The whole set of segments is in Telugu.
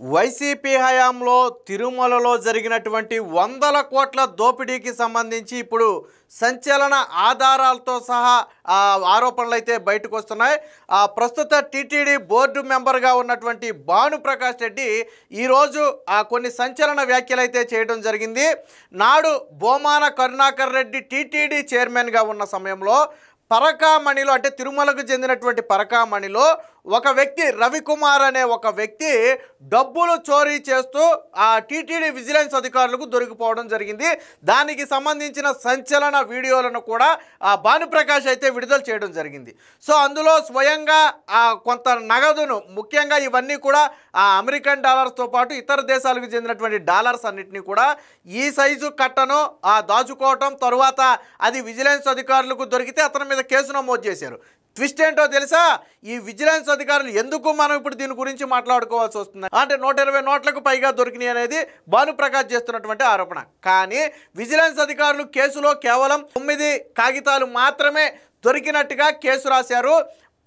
వైసీపీ హయాంలో తిరుమలలో జరిగినటువంటి వందల కోట్ల దోపిడీకి సంబంధించి ఇప్పుడు సంచలన ఆధారాలతో సహా ఆరోపణలు అయితే బయటకు వస్తున్నాయి. ప్రస్తుత టీటీడీ బోర్డు మెంబర్గా ఉన్నటువంటి భానుప్రకాష్ రెడ్డి ఈరోజు కొన్ని సంచలన వ్యాఖ్యలు అయితే చేయడం జరిగింది. నాడు బోమాన కరుణాకర్ రెడ్డి టీటీడీ చైర్మన్గా ఉన్న సమయంలో పరకామణిలో అంటే తిరుమలకు చెందినటువంటి పరకామణిలో ఒక వ్యక్తి రవికుమార్ అనే ఒక వ్యక్తి డబ్బులు చోరీ చేస్తూ ఆ టీటీడీ విజిలెన్స్ అధికారులకు దొరికిపోవడం జరిగింది. దానికి సంబంధించిన సంచలన వీడియోలను కూడా భానుప్రకాష్ అయితే విడుదల చేయడం జరిగింది. సో అందులో స్వయంగా కొంత నగదును, ముఖ్యంగా ఇవన్నీ కూడా అమెరికన్ డాలర్స్తో పాటు ఇతర దేశాలకు చెందినటువంటి డాలర్స్ అన్నింటినీ కూడా ఈ సైజు కట్టను దాచుకోవటం, తరువాత అది విజిలెన్స్ అధికారులకు దొరికితే అతని మీద కేసు నమోదు చేశారు. ట్విస్ట్ ఏంటో తెలుసా? ఈ విజిలెన్స్ అధికారులు ఎందుకు మనం ఇప్పుడు దీని గురించి మాట్లాడుకోవాల్సి వస్తుంది అంటే 120 నోట్లకు పైగా దొరికినాయి అనేది భానుప్రకాష్ చేస్తున్నటువంటి ఆరోపణ. కానీ విజిలెన్స్ అధికారులు కేసులో కేవలం 9 కాగితాలు మాత్రమే దొరికినట్టుగా కేసు రాశారు.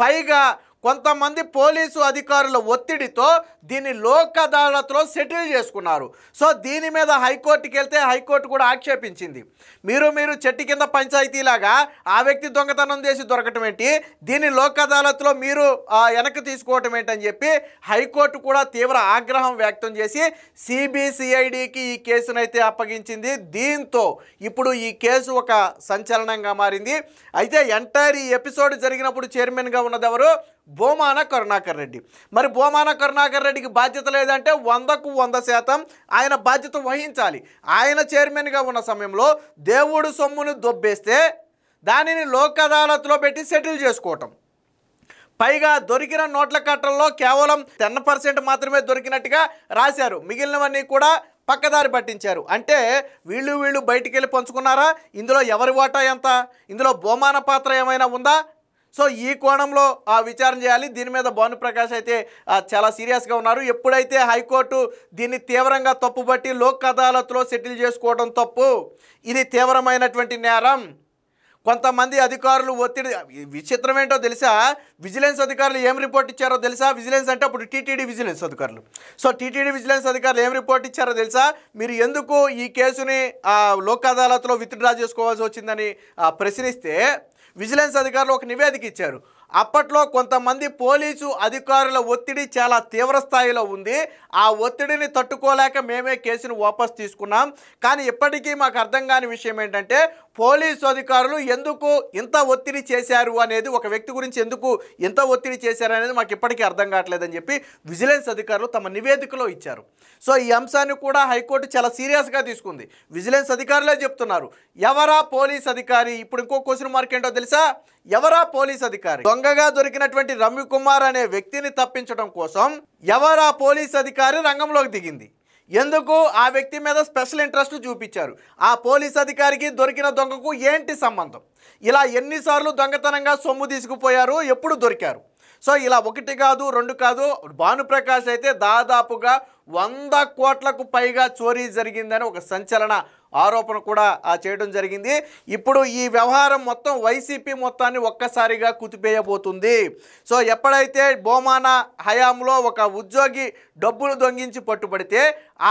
పైగా కొంతమంది పోలీసు అధికారుల ఒత్తిడితో దీన్ని లోక్ అదాలత్లో సెటిల్ చేసుకున్నారు. సో దీని మీద హైకోర్టుకి వెళ్తే హైకోర్టు కూడా ఆక్షేపించింది. మీరు చెట్టు కింద పంచాయతీలాగా ఆ వ్యక్తి దొంగతనం చేసి దొరకటం ఏంటి, దీన్ని లోక్ అదాలత్లో మీరు వెనక్కి తీసుకోవటం ఏంటని చెప్పి హైకోర్టు కూడా తీవ్ర ఆగ్రహం వ్యక్తం చేసి సిబిసిఐడికి ఈ కేసునైతే అప్పగించింది. దీంతో ఇప్పుడు ఈ కేసు ఒక సంచలనంగా మారింది. అయితే ఎంటైర్ ఈ ఎపిసోడ్ జరిగినప్పుడు చైర్మన్గా ఉన్నది ఎవరు? బోమాన కరుణాకర్ రెడ్డి. మరి బోమాన కరుణాకర్ రెడ్డికి బాధ్యత లేదంటే 100కు 100% ఆయన బాధ్యత వహించాలి. ఆయన చైర్మన్గా ఉన్న సమయంలో దేవుడు సొమ్మును దొబ్బేస్తే దానిని లోక్ అదాలత్లో పెట్టి సెటిల్ చేసుకోవటం, పైగా దొరికిన నోట్ల కట్టల్లో కేవలం 10% మాత్రమే దొరికినట్టుగా రాశారు, మిగిలినవన్నీ కూడా పక్కదారి పట్టించారు. అంటే వీళ్ళు బయటికి వెళ్ళి పంచుకున్నారా? ఇందులో ఎవరి వాటా ఎంత? ఇందులో బోమాన పాత్ర ఏమైనా ఉందా? సో ఈ కోణంలో విచారణ చేయాలి. దీని మీద భానుప్రకాష్ అయితే చాలా సీరియస్గా ఉన్నారు. ఎప్పుడైతే హైకోర్టు దీన్ని తీవ్రంగా తప్పుబట్టి లోక్ అదాలత్లో సెటిల్ చేసుకోవడం తప్పు, ఇది తీవ్రమైనటువంటి నేరం, కొంతమంది అధికారులు ఒత్తిడి. విచిత్రం ఏంటో తెలుసా? విజిలెన్స్ అధికారులు ఏం రిపోర్ట్ ఇచ్చారో తెలుసా? విజిలెన్స్ అంటే అప్పుడు టీటీడీ విజిలెన్స్ అధికారులు. సో టీటీడీ విజిలెన్స్ అధికారులు ఏం రిపోర్ట్ ఇచ్చారో తెలుసా? మీరు ఎందుకు ఈ కేసుని లోక్ అదాలత్లో విత్డ్రా చేసుకోవాల్సి వచ్చిందని ప్రశ్నిస్తే విజిలెన్స్ అధికారులు ఒక నివేదిక ఇచ్చారు. అప్పట్లో కొంతమంది పోలీసు అధికారుల ఒత్తిడి చాలా తీవ్ర స్థాయిలో ఉంది, ఆ ఒత్తిడిని తట్టుకోలేక మేమే కేసును వాపస్ తీసుకున్నాం. కానీ ఇప్పటికీ మాకు అర్థం కాని విషయం ఏంటంటే పోలీసు అధికారులు ఎందుకు ఇంత ఒత్తిడి చేశారు అనేది, ఒక వ్యక్తి గురించి ఎందుకు ఇంత ఒత్తిడి చేశారు అనేది మాకు ఇప్పటికీ అర్థం కావట్లేదని చెప్పి విజిలెన్స్ అధికారులు తమ నివేదికలో ఇచ్చారు. సో ఈ అంశాన్ని కూడా హైకోర్టు చాలా సీరియస్గా తీసుకుంది. విజిలెన్స్ అధికారులే చెప్తున్నారు ఎవరా పోలీస్ అధికారి. ఇప్పుడు ఇంకో క్వశ్చన్ మార్క్ ఏంటో తెలుసా? ఎవరా పోలీస్ అధికారి? దొంగగా దొరికినటువంటి రవికుమార్ అనే వ్యక్తిని తప్పించడం కోసం ఎవరా పోలీస్ అధికారి రంగంలోకి దిగింది? ఎందుకు ఆ వ్యక్తి మీద స్పెషల్ ఇంట్రెస్ట్ చూపించారు? ఆ పోలీస్ అధికారికి దొరికిన దొంగకు ఏంటి సంబంధం? ఇలా ఎన్నిసార్లు దొంగతనంగా సొమ్ము తీసుకుపోయారు, ఎప్పుడు దొరికారు? సో ఇలా 1 కాదు 2 కాదు, భానుప్రకాష్ అయితే దాదాపుగా 100 కోట్లకు పైగా చోరీ జరిగిందని ఒక సంచలన ఆరోపణ కూడా చేయడం జరిగింది. ఇప్పుడు ఈ వ్యవహారం మొత్తం వైసీపీ మొత్తాన్ని ఒక్కసారిగా కుతిపేయబోతుంది. సో ఎప్పుడైతే బోమాన హయాంలో ఒక ఉద్యోగి డబ్బులు దొంగించి పట్టుబడితే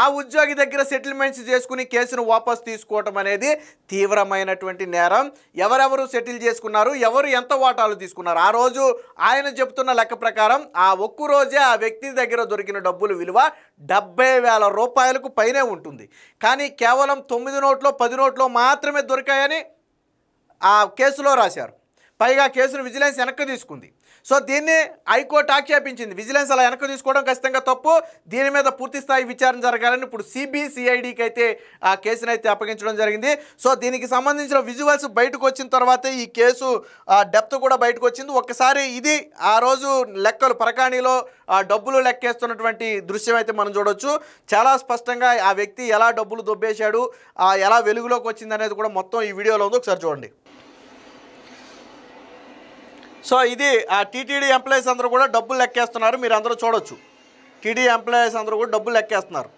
ఆ ఉద్యోగి దగ్గర సెటిల్మెంట్స్ చేసుకుని కేసును వాపస్ తీసుకోవటం అనేది తీవ్రమైనటువంటి నేరం. ఎవరెవరు సెటిల్ చేసుకున్నారు, ఎవరు ఎంత వాటాలు తీసుకున్నారు? ఆ రోజు ఆయన చెప్తున్న లెక్క ప్రకారం ఆ ఒక్క రోజే ఆ వ్యక్తి దగ్గర దొరికిన డబ్బులు విలువ 70,000 రూపాయలకు పైనే ఉంటుంది. కానీ కేవలం 9 నోట్లో 10 నోట్లో మాత్రమే దొరికాయని ఆ కేసులో రాశారు. పైగా కేసును విజిలెన్స్ వెనక్కి తీసుకుంది. సో దీన్ని హైకోర్టు ఆక్షేపించింది. విజిలెన్స్ అలా వెనక్కి తీసుకోవడం ఖచ్చితంగా తప్పు, దీని మీద పూర్తి స్థాయి విచారణ జరగాలని ఇప్పుడు సిబిసిఐడికి అయితే ఆ కేసునైతే అప్పగించడం జరిగింది. సో దీనికి సంబంధించిన విజువల్స్ బయటకు వచ్చిన తర్వాతే ఈ కేసు డెప్త్ కూడా బయటకు వచ్చింది. ఒక్కసారి ఇది ఆ రోజు లెక్కలు పరకాణిలో డబ్బులు లెక్కేస్తున్నటువంటి దృశ్యం అయితే మనం చూడవచ్చు. చాలా స్పష్టంగా ఆ వ్యక్తి ఎలా డబ్బులు దొబ్బేశాడు, ఎలా వెలుగులోకి వచ్చింది అనేది కూడా మొత్తం ఈ వీడియోలో ఉంది. ఒకసారి చూడండి. సో ఇది ఆ టీటీడీ ఎంప్లాయీస్ అందరూ కూడా డబ్బులు లెక్కేస్తున్నారు. మీరు అందరూ చూడొచ్చు, టీటీడీ ఎంప్లాయీస్ అందరూ కూడా డబ్బులు లెక్కేస్తున్నారు.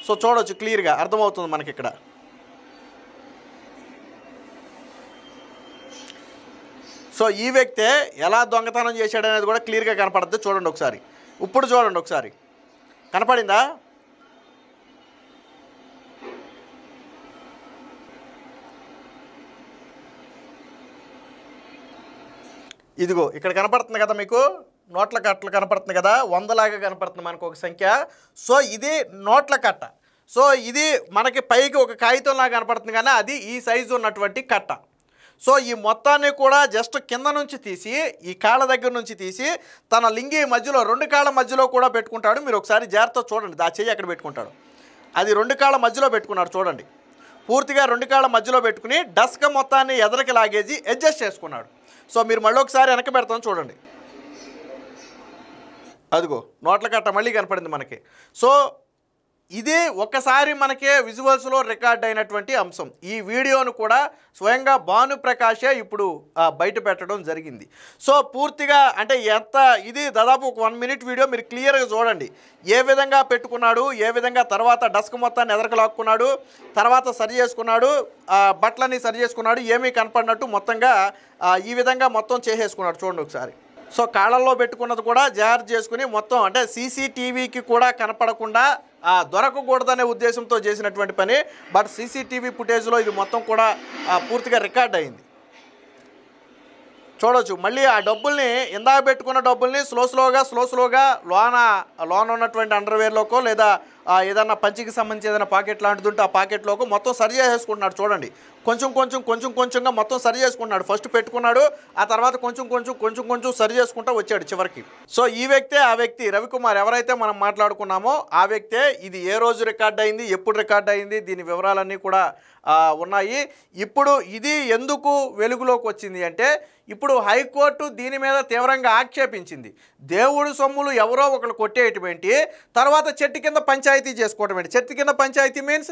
సో చూడొచ్చు, క్లియర్గా అర్థమవుతుంది మనకి ఇక్కడ. సో ఈ వ్యక్తే ఎలా దొంగతనం చేశాడనేది కూడా క్లియర్గా కనపడుతుంది. చూడండి ఒకసారి, ఇప్పుడు చూడండి ఒకసారి. కనపడిందా? ఇదిగో ఇక్కడ కనపడుతుంది కదా మీకు, నోట్ల కట్టలు కనపడుతుంది కదా, 100 లాగా కనపడుతుంది మనకు ఒక సంఖ్య. సో ఇది నోట్ల కట్ట. సో ఇది మనకి పైకి ఒక కాగితం లాగా కనపడుతుంది కానీ అది ఈ సైజు ఉన్నటువంటి కట్ట. సో ఈ మొత్తాన్ని కూడా జస్ట్ కింద నుంచి తీసి, ఈ కాళ్ళ దగ్గర నుంచి తీసి తన లింగి మధ్యలో 2 కాళ్ళ మధ్యలో కూడా పెట్టుకుంటాడు. మీరు ఒకసారి జాగ్రత్త చూడండి, ఆ చెయ్యి అక్కడ పెట్టుకుంటాడు. అది 2 కాళ్ళ మధ్యలో పెట్టుకున్నాడు చూడండి. పూర్తిగా 2 కాళ్ళ మధ్యలో పెట్టుకుని డస్క మొత్తాన్ని ఎదరికి లాగేసి అడ్జస్ట్ చేసుకున్నాడు. సో మీరు మళ్ళీ ఒకసారి వెనక పెడతాం చూడండి. అదిగో నోట్ల కట్ట మళ్ళీ కనపడింది మనకి. సో ఇది ఒక్కసారి మనకే విజువల్స్లో రికార్డ్ అయినటువంటి అంశం. ఈ వీడియోను కూడా స్వయంగా భానుప్రకాషే ఇప్పుడు బయట పెట్టడం జరిగింది. సో పూర్తిగా అంటే ఇది దాదాపు ఒక 1 మినిట్ వీడియో, మీరు క్లియర్గా చూడండి. ఏ విధంగా పెట్టుకున్నాడు, ఏ విధంగా తర్వాత డస్క్ మొత్తాన్ని ఎదరకు లాక్కున్నాడు, తర్వాత సరి చేసుకున్నాడు, బట్టలన్నీ సరి చేసుకున్నాడు, ఏమీ కనపడినట్టు మొత్తంగా ఈ విధంగా మొత్తం చేసేసుకున్నాడు చూడండి ఒకసారి. సో కాళ్ళల్లో పెట్టుకున్నది కూడా జాగ్రత్త చేసుకుని మొత్తం అంటే సీసీటీవీకి కూడా కనపడకుండా దొరకకూడదనే ఉద్దేశంతో చేసినటువంటి పని. బట్ సీసీటీవీ ఫుటేజ్లో ఇది మొత్తం కూడా పూర్తిగా రికార్డ్ అయింది. చూడవచ్చు మళ్ళీ ఆ డబ్బుల్ని, ఇందాక పెట్టుకున్న డబ్బుల్ని స్లోగా లోన ఉన్నటువంటి అండర్వేర్లోకో లేదా ఏదన్నా పంచికి సంబంధించి ఏదైనా పాకెట్ లాంటిది ఉంటే ఆ పాకెట్లోకి మొత్తం సరి చేసుకుంటున్నాడు చూడండి. కొంచెంగా మొత్తం సరి చేసుకుంటున్నాడు. ఫస్ట్ పెట్టుకున్నాడు, ఆ తర్వాత కొంచెం సరి చేసుకుంటూ వచ్చాడు చివరికి. సో ఈ వ్యక్తే ఆ వ్యక్తి రవికుమార్ ఎవరైతే మనం మాట్లాడుకున్నామో ఆ వ్యక్తే. ఇది ఏ రోజు రికార్డ్ అయింది, ఎప్పుడు రికార్డ్ అయింది, దీని వివరాలన్నీ కూడా ఉన్నాయి. ఇప్పుడు ఇది ఎందుకు వెలుగులోకి వచ్చింది అంటే, ఇప్పుడు హైకోర్టు దీని మీద తీవ్రంగా ఆక్షేపించింది. దేవుడు సొమ్ములు ఎవరో ఒకరు కొట్టేయటమేంటి, తర్వాత చెట్టు కింద పంచాయతీ చేసుకోవటం ఏంటి. చెట్టు కింద పంచాయతీ మీన్స్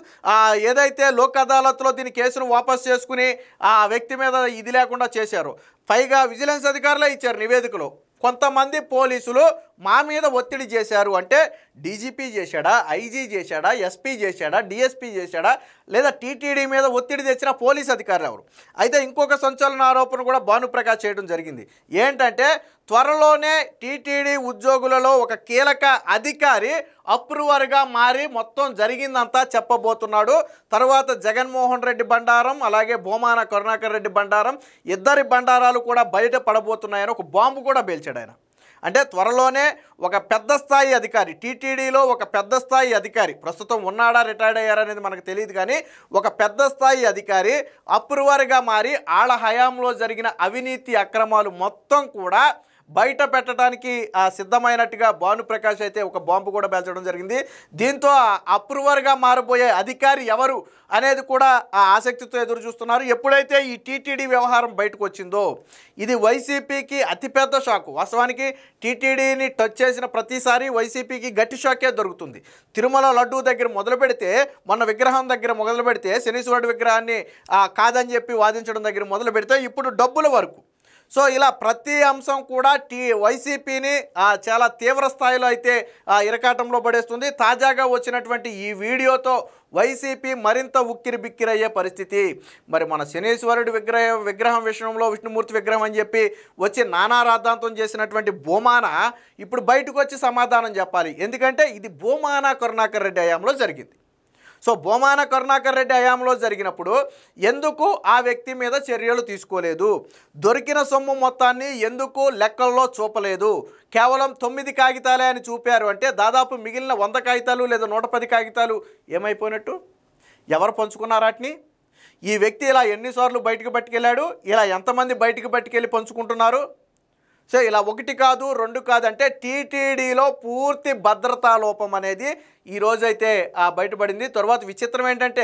ఏదైతే లోక్ అదాలత్లో దీని కేసును వాపస్ చేసుకుని ఆ వ్యక్తి మీద ఇది లేకుండా చేశారు. పైగా విజిలెన్స్ అధికారులే ఇచ్చారు నివేదికలో. కొంతమంది పోలీసులు మా మీద ఒత్తిడి చేశారు అంటే డీజీపీ చేశాడా, ఐజీ చేశాడా, ఎస్పీ చేశాడా, డిఎస్పీ చేశాడా, లేదా టీటీడీ మీద ఒత్తిడి తెచ్చిన పోలీస్ అధికారులు ఎవరు? అయితే ఇంకొక సంచలన ఆరోపణ కూడా భానుప్రకాష్ చేయడం జరిగింది. ఏంటంటే త్వరలోనే టీటీడీ ఉద్యోగులలో ఒక కీలక అధికారి అప్రూవర్గా మారి మొత్తం జరిగిందంతా చెప్పబోతున్నాడు. తర్వాత జగన్మోహన్ రెడ్డి బండారం, అలాగే భూమాన కరుణాకర్ రెడ్డి బండారం, ఇద్దరి బండారాలు కూడా బయట పడబోతున్నాయని ఒక బాంబు కూడా పేల్చాడు ఆయన. అంటే త్వరలోనే ఒక పెద్ద స్థాయి అధికారి, టీటీడీలో ఒక పెద్ద స్థాయి అధికారి, ప్రస్తుతం ఉన్నాడా రిటైర్డ్ అయ్యారనేది మనకు తెలియదు కానీ ఒక పెద్ద స్థాయి అధికారి అప్రూవర్గా మారి ఆళ్ళ హయాంలో జరిగిన అవినీతి అక్రమాలు మొత్తం కూడా బయట పెట్టడానికి సిద్ధమైనట్టుగా భానుప్రకాష్ అయితే ఒక బాంబు కూడా పేల్చడం జరిగింది. దీంతో అప్రూవర్గా మారబోయే అధికారి ఎవరు అనేది కూడా ఆసక్తితో ఎదురు చూస్తున్నారు. ఎప్పుడైతే ఈ టీటీడీ వ్యవహారం బయటకు వచ్చిందో ఇది వైసీపీకి అతిపెద్ద షాకు. వాస్తవానికి టీటీడీని టచ్ చేసిన ప్రతిసారి వైసీపీకి గట్టి షాకే దొరుకుతుంది. తిరుమల లడ్డూ దగ్గర మొదలు పెడితే, మొన్న విగ్రహం దగ్గర మొదలు పెడితే, శనీశ్వరుడి విగ్రహాన్ని కాదని చెప్పి వాదించడం దగ్గర మొదలు పెడితే ఇప్పుడు డబ్బుల వరకు. సో ఇలా ప్రతి అంశం కూడా వైసీపీని చాలా తీవ్ర స్థాయిలో అయితే ఇరకాటంలో పడేస్తుంది. తాజాగా వచ్చినటువంటి ఈ వీడియోతో వైసీపీ మరింత ఉక్కిరి బిక్కిరయ్యే పరిస్థితి. మరి మన శనీశ్వరుడి విగ్రహం విషయంలో విష్ణుమూర్తి విగ్రహం అని చెప్పి వచ్చి నానా రాద్ధాంతం చేసినటువంటి భూమాన ఇప్పుడు బయటకు వచ్చి సమాధానం చెప్పాలి. ఎందుకంటే ఇది భూమాన కరుణాకర్ రెడ్డి హయాంలో జరిగింది. సో భూమాన కరుణాకర్ రెడ్డి హయాంలో జరిగినప్పుడు ఎందుకు ఆ వ్యక్తి మీద చర్యలు తీసుకోలేదు? దొరికిన సొమ్ము మొత్తాన్ని ఎందుకు లెక్కల్లో చూపలేదు? కేవలం 9 కాగితాలే అని చూపారు అంటే దాదాపు మిగిలిన 100 కాగితాలు లేదా 110 కాగితాలు ఏమైపోయినట్టు? ఎవరు పంచుకున్నారు వాటిని? ఈ వ్యక్తి ఇలా ఎన్నిసార్లు బయటకు పట్టుకెళ్ళాడు? ఇలా ఎంతమంది బయటకు పట్టుకెళ్ళి పంచుకుంటున్నారు? సో ఇలా 1 కాదు 2 కాదు అంటే టీటీడీలో పూర్తి భద్రతా లోపం అనేది ఈరోజైతే బయటపడింది. తర్వాత విచిత్రం ఏంటంటే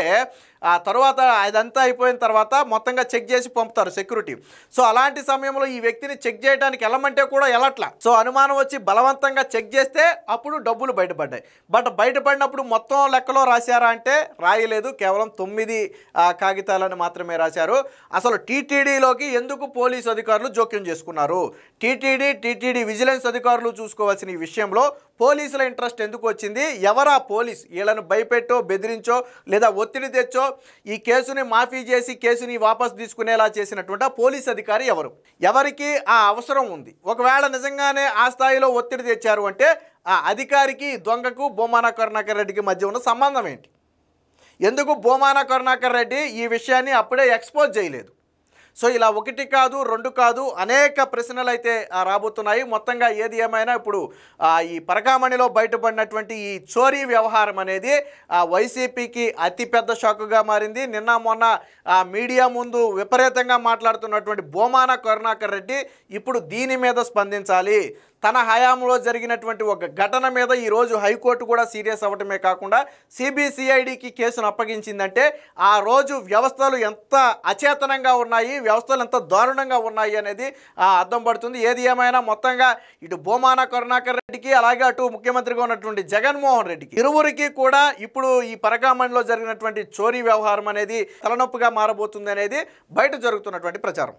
తర్వాత అదంతా అయిపోయిన తర్వాత మొత్తంగా చెక్ చేసి పంపుతారు సెక్యూరిటీ. సో అలాంటి సమయంలో ఈ వ్యక్తిని చెక్ చేయడానికి వెళ్ళమంటే కూడా వెళ్ళట్లా. సో అనుమానం వచ్చి బలవంతంగా చెక్ చేస్తే అప్పుడు డబ్బులు బయటపడ్డాయి. బట్ బయటపడినప్పుడు మొత్తం లెక్కలో రాశారా అంటే రాయలేదు, కేవలం 9 కాగితాలను మాత్రమే రాశారు. అసలు టీటీడీలోకి ఎందుకు పోలీసు అధికారులు జోక్యం చేసుకున్నారు? టీటీడీ విజిలెన్స్ అధికారులు చూసుకోవాల్సిన ఈ విషయంలో పోలీసుల ఇంట్రెస్ట్ ఎందుకు వచ్చింది? ఎవరా పోలీస్? వీళ్ళను భయపెట్టో, బెదిరించో, లేదా ఒత్తిడి తెచ్చో ఈ కేసుని మాఫీ చేసి కేసుని వాపసు తీసుకునేలా చేసినటువంటి ఆ పోలీస్ అధికారి ఎవరు? ఎవరికి ఆ అవసరం ఉంది? ఒకవేళ నిజంగానే ఆ స్థాయిలో ఒత్తిడి తెచ్చారు అంటే ఆ అధికారికి, దొంగకు, భూమాన కరుణాకర్ రెడ్డికి మధ్య ఉన్న సంబంధం ఏంటి? ఎందుకు భూమాన కరుణాకర్ రెడ్డి ఈ విషయాన్ని అప్పుడే ఎక్స్పోజ్ చేయలేదు? సో ఇలా ఒకటి కాదు, రెండు కాదు, అనేక ప్రశ్నలు అయితే రాబోతున్నాయి. మొత్తంగా ఏది ఏమైనా ఇప్పుడు ఈ పరకామణిలో బయటపడినటువంటి ఈ చోరీ వ్యవహారం అనేది వైసీపీకి అతిపెద్ద షాకుగా మారింది. నిన్న మొన్న మీడియా ముందు విపరీతంగా మాట్లాడుతున్నటువంటి భూమాన కరుణాకర్ రెడ్డి ఇప్పుడు దీని మీద స్పందించాలి. తన హయాంలో జరిగినటువంటి ఒక ఘటన మీద ఈరోజు హైకోర్టు కూడా సీరియస్ అవ్వటమే కాకుండా సిబిసిఐడికి కేసును అప్పగించిందంటే ఆ రోజు వ్యవస్థలు ఎంత అచేతనంగా ఉన్నాయి, వ్యవస్థలు ఎంత దారుణంగా ఉన్నాయి అనేది అర్థం పడుతుంది. ఏది ఏమైనా మొత్తంగా ఇటు భూమాన కరుణాకర్ రెడ్డికి, అలాగే అటు ముఖ్యమంత్రిగా ఉన్నటువంటి జగన్మోహన్ రెడ్డికి, ఇరువురికి కూడా ఇప్పుడు ఈ పరకామణిలో జరిగినటువంటి చోరీ వ్యవహారం అనేది తలనొప్పిగా మారబోతుంది అనేది బయట జరుగుతున్నటువంటి ప్రచారం.